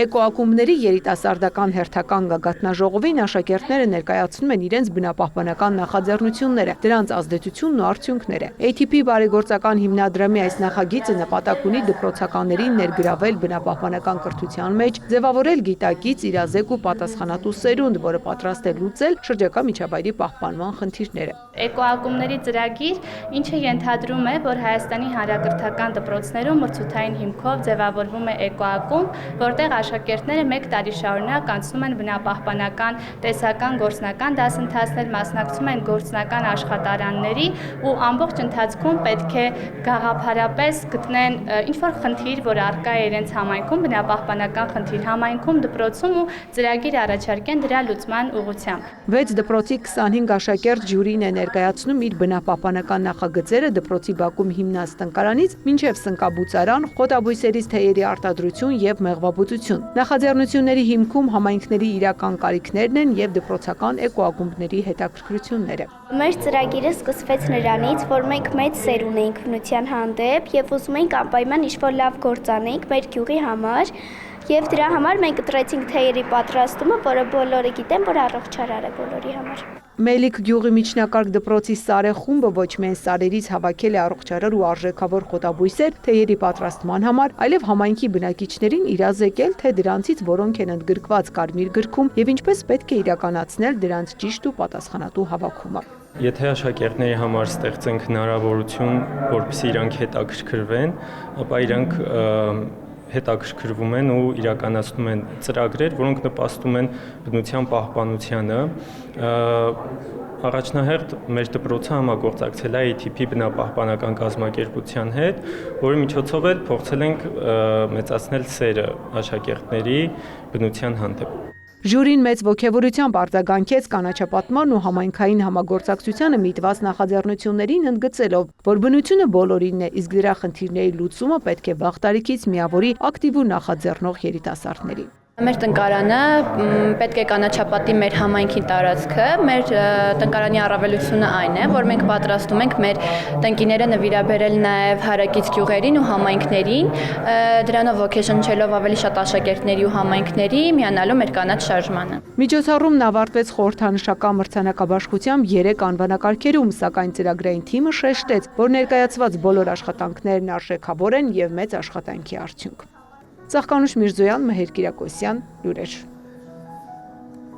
Էկոակումբների երիտասարդական հերթական գագաթնաժողովին աշակերտները ներկայացնում են իրենց բնապահպանական նախաձեռնությունները, դրանց ազդեցությունն ու արդյունքները։ ATP բարեգործական հիմնադրամի այս նախագիծը նպատակ ունի դպրոցականներին ներգրավել բնապահպանական կրթության մեջ, ձևավորել գիտակից, իրազեկ ու պատասխանատու սերունդ, որը պատրաստ է լուծել շրջակա միջավայրի պահպանման խնդիրները։ Էկոակումբների ծրագիր, ինչը ենթադրում է, որ Հայաստանի հանրակրթական դպրոցներում մրցութային հիմքով ձևավորվում է էկոակումբ, որտեղ աշակերտները 1 տարի շարունակ անցնում են բնապահպանական, տեսական, գործնական դասընթացներ, մասնակցում են գործնական աշխատարանների ու ամբողջ ընթացքում պետք է գաղափարապես գտնեն ինչ-որ խնդիր, որ առկա է իրենց համայնքում, բնապահպանական խնդիր համայնքում, դպրոցում ու ծրագիր առաջարկեն դրա լուծման ուղղությամբ։ 6 դպրոցի 25 աշակերտ ժյուրին է ներկայացնում իր բնապահպանական նախագծերը դպրոցի բակում հիմնած տնկարանից մինչև սնկաբուծարան, խոտաբույսերից թեյերի արտադրություն և մեղվաբուծություն։ Նախաձեռնությունների հիմքում համայնքների իրական կարիքներն են և դպրոցական էկոակումբների հետաքրքրությունները։ Մեր ծրագիրը սկսվեց նրանից, որ մենք մեծ սերուն էինք բնության հանդեպ և ուզում էինք անպայման ինչ-որ լավ գործ անենք մեր գյուղի համար, և դրա համար մենք ընտրեցինք թեյերի պատրաստումը, որը բոլորը գիտեն, որ առողջարար է բոլորի համար։ Մելիք գյուղի միջնակարգ դպրոցի Սարե խումբը ոչ միայն սարերից հավաքել է առողջարար ու արժեքավոր խոտաբույսեր թեյերի պատրաստման համար, այլև համայնքի բնակիչներին իրազեկել, թե դրանցից որոնք են ընդգրկված Կարմիր գրքում և ինչպես պետք է իրականացնել դրանց ճիշտ ու պատասխանատու հավաքումը։ Եթե աշակերտների համար ստեղծենք հնարավորություն, որպեսզի իրանք հետաքրքրվեն, ապա իրանք հետաքրքրվում են ու իրականացնում են ծրագրեր, որոնք նպաստում են բնության պահպանությանը։ Առաջնահերթ մեր դպրոցը համագործակցել է ATP բնապահպանական կազմակերպության հետ, որի միջոցով էլ փորձել ենք մեծացնել սերը աշակերտների բնության հանդեպ։ Ժյուրին մեծ ոգևորությամբ արձագանքեց կանաչապատման ու համայնքային համագործակցությանը միտված նախաձեռնություններին, ընդգծելով, որ բնությունը բոլորինն է, իսկ դրա խնդիրների լուծումը պետք է վաղ տարիքից միավորի ակտիվ ու նախաձեռնող երիտասարդներին։ Մեր տնկարանը պետք է կանաչապատի մեր համայնքի տարածքը, մեր տնկարանի առավելությունը այն է, որ մենք պատրաստում ենք մեր տնկիները նվիրաբերել նաև հարակից գյուղերին ու համայնքներին, դրանով ոգեշնչելով ավելի շատ աշակերտների ու համայնքների միանալու մեր կանաչ շարժմանը։ Միջոցառումն ավարտվեց խորհրդանշական մրցանակաբաշխությամբ 3 անվանակարգերում, սակայն ծրագրային թիմը շեշտեց, որ ներկայացված բոլոր աշխատանքներն արժեքավոր են և մեծ աշխատանքի արդյունք։ Ծաղկանուշ Միրզոյան, Մհեր Կիրակոսյան, լուրեր։